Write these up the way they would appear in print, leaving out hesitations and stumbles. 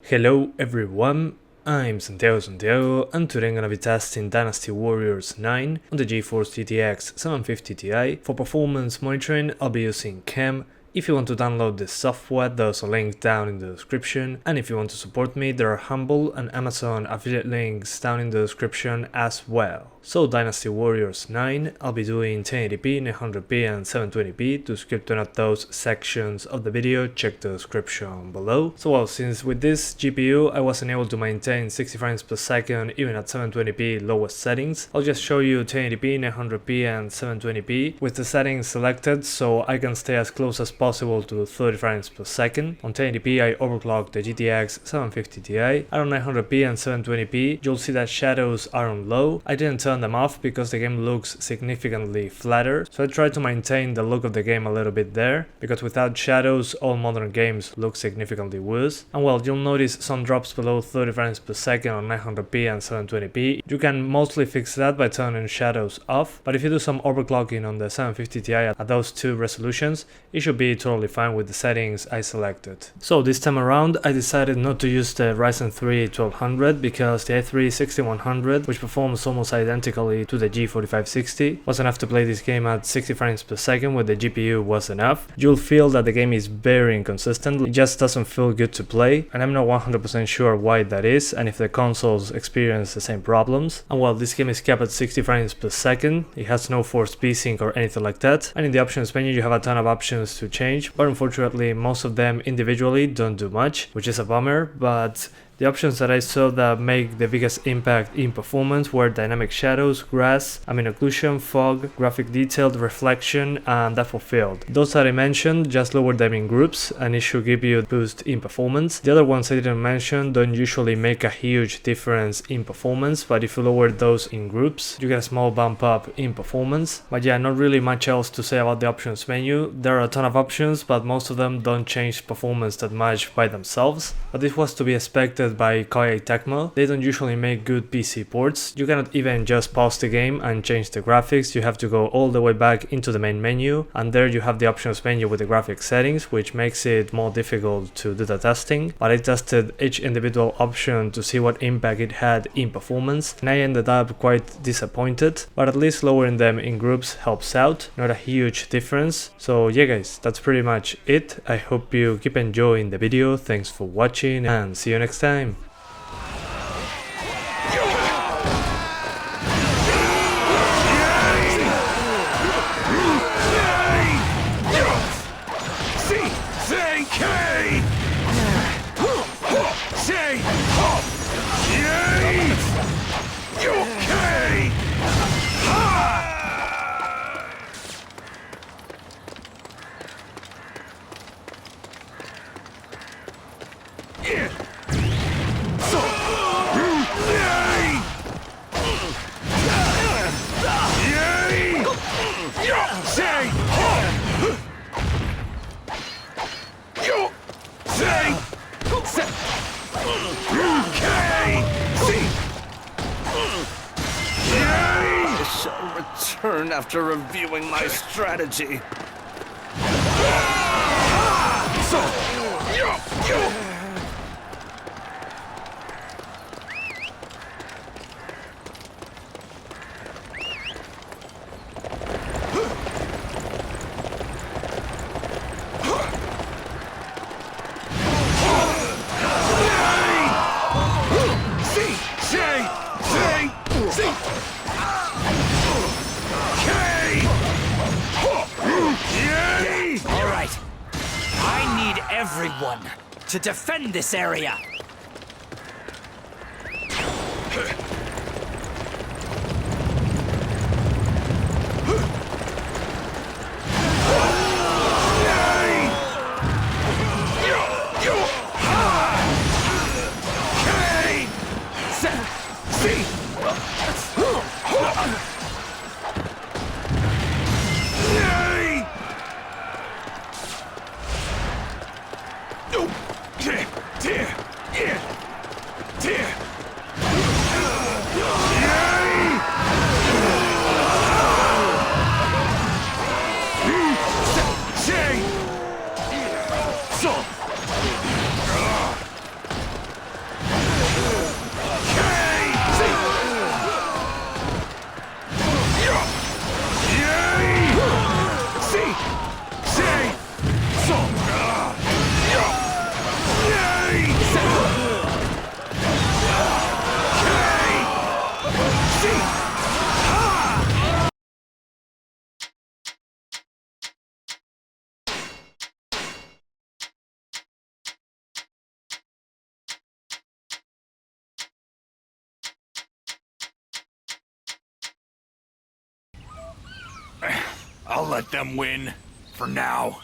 Hello everyone, I'm Santiago, and today I'm gonna be testing Dynasty Warriors 9 on the Geforce GTX 750 Ti. For performance monitoring, I'll be using Chem. If you want to download this software, there's a link down in the description, and if you want to support me, there are Humble and Amazon affiliate links down in the description as well. So Dynasty Warriors 9, I'll be doing 1080p, 900p and 720p. To skip to not those sections of the video, check the description below. So well, since with this GPU I wasn't able to maintain 60 frames per second even at 720p lowest settings, I'll just show you 1080p, 900p and 720p with the settings selected so I can stay as close as possible to 30 frames per second. On 1080p I overclocked the GTX 750 Ti. At 900p and 720p you'll see that shadows are on low. I didn't turn them off because the game looks significantly flatter, so I tried to maintain the look of the game a little bit there, because without shadows all modern games look significantly worse. And well, you'll notice some drops below 30 frames per second on 900p and 720p. You can mostly fix that by turning shadows off, but if you do some overclocking on the 750 Ti at those two resolutions, it should be totally fine with the settings I selected. So this time around I decided not to use the Ryzen 3 1200 because the i3 6100, which performs almost identically to the G4560, was enough to play this game at 60 frames per second with the GPU was enough. You'll feel that the game is very inconsistent, it just doesn't feel good to play, and I'm not 100% sure why that is and if the consoles experience the same problems. And well, this game is kept at 60 frames per second, it has no forced VSync or anything like that, and in the options menu you have a ton of options to change, but unfortunately most of them individually don't do much, which is a bummer. But the options that I saw that make the biggest impact in performance were dynamic shadows, grass, ambient occlusion, fog, graphic detail, reflection, and depth of field. Those that I mentioned, just lower them in groups and it should give you a boost in performance. The other ones I didn't mention don't usually make a huge difference in performance, but if you lower those in groups, you get a small bump up in performance. But yeah, not really much else to say about the options menu. There are a ton of options, but most of them don't change performance that much by themselves. But this was to be expected by Koei Tecmo. They don't usually make good PC ports. You cannot even just pause the game and change the graphics. You have to go all the way back into the main menu, and there you have the options menu with the graphics settings, which makes it more difficult to do the testing. But I tested each individual option to see what impact it had in performance, and I ended up quite disappointed, but at least lowering them in groups helps out. Not a huge difference. So yeah guys, that's pretty much it. I hope you keep enjoying the video. Thanks for watching and see you next time. I shall return after reviewing my strategy. Alright, I need everyone to defend this area. I'll let them win. For now.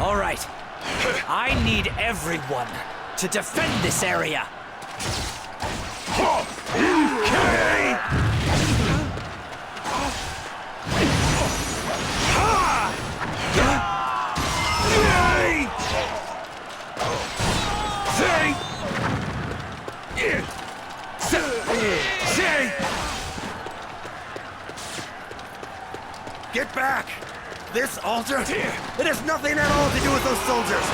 All right. I need everyone to defend this area. Get back! This altar, it has nothing at all to do with those soldiers,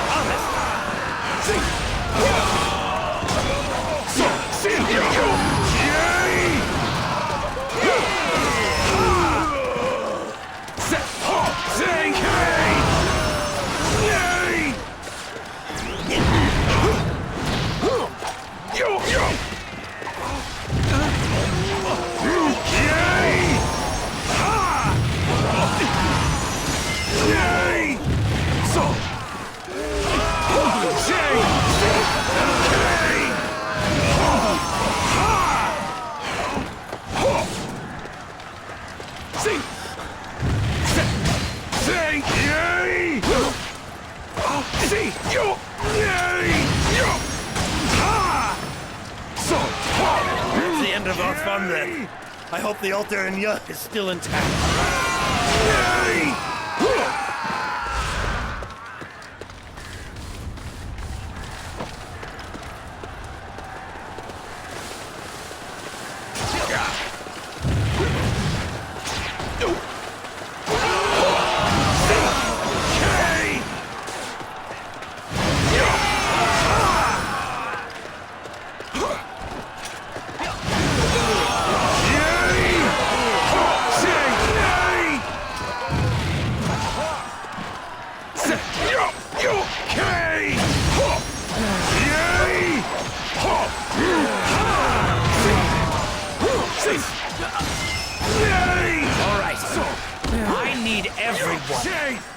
That's the end of our fun then. I hope the altar in Ya is still intact.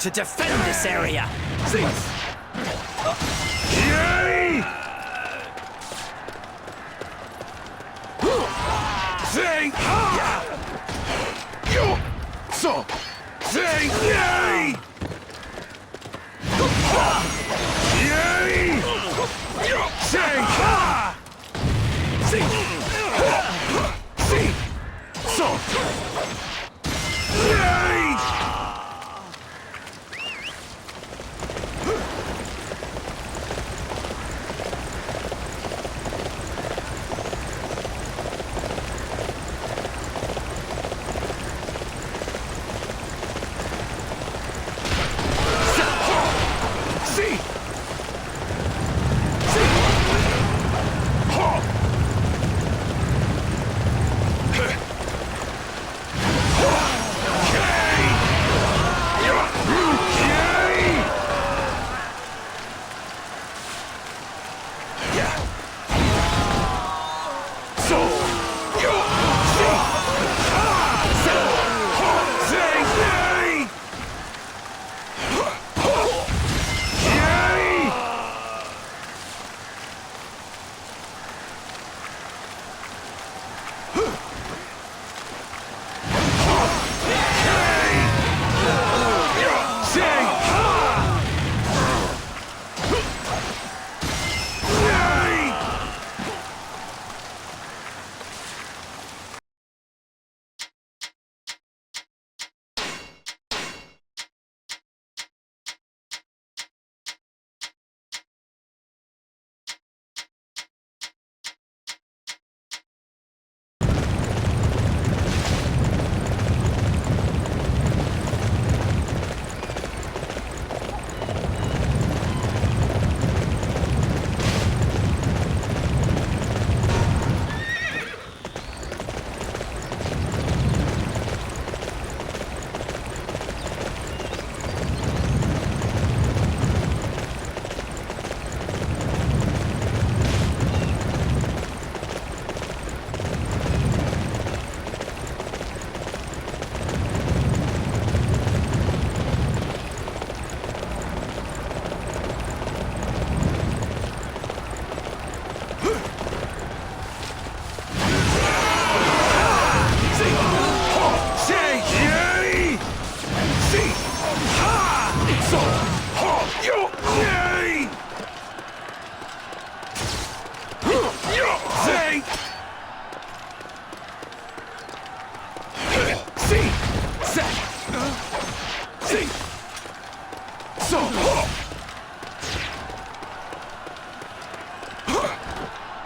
To defend this area.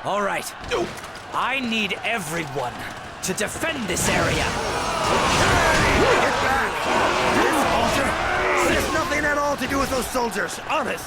All right. I need everyone to defend this area. Get back! This altar has nothing at all to do with those soldiers, honest.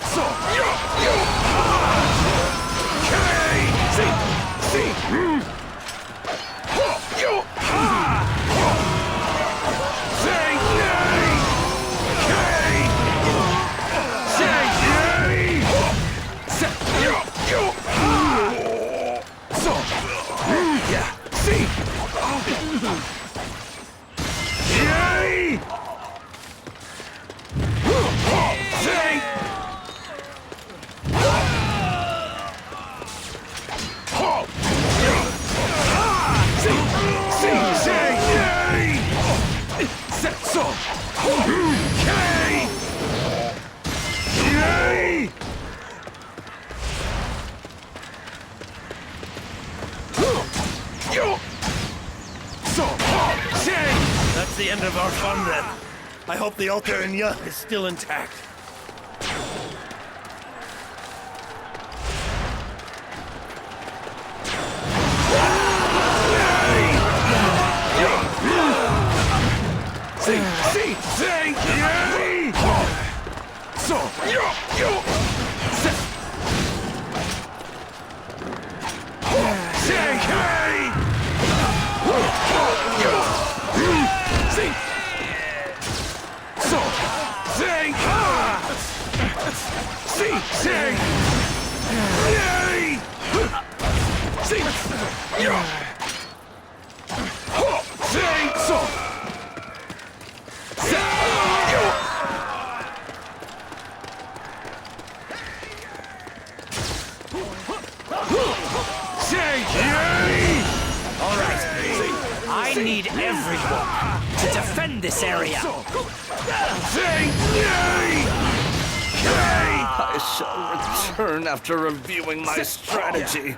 That's the end of our fun then. I hope the altar in ya is still intact. I need everyone to defend this area. I shall return after reviewing my strategy.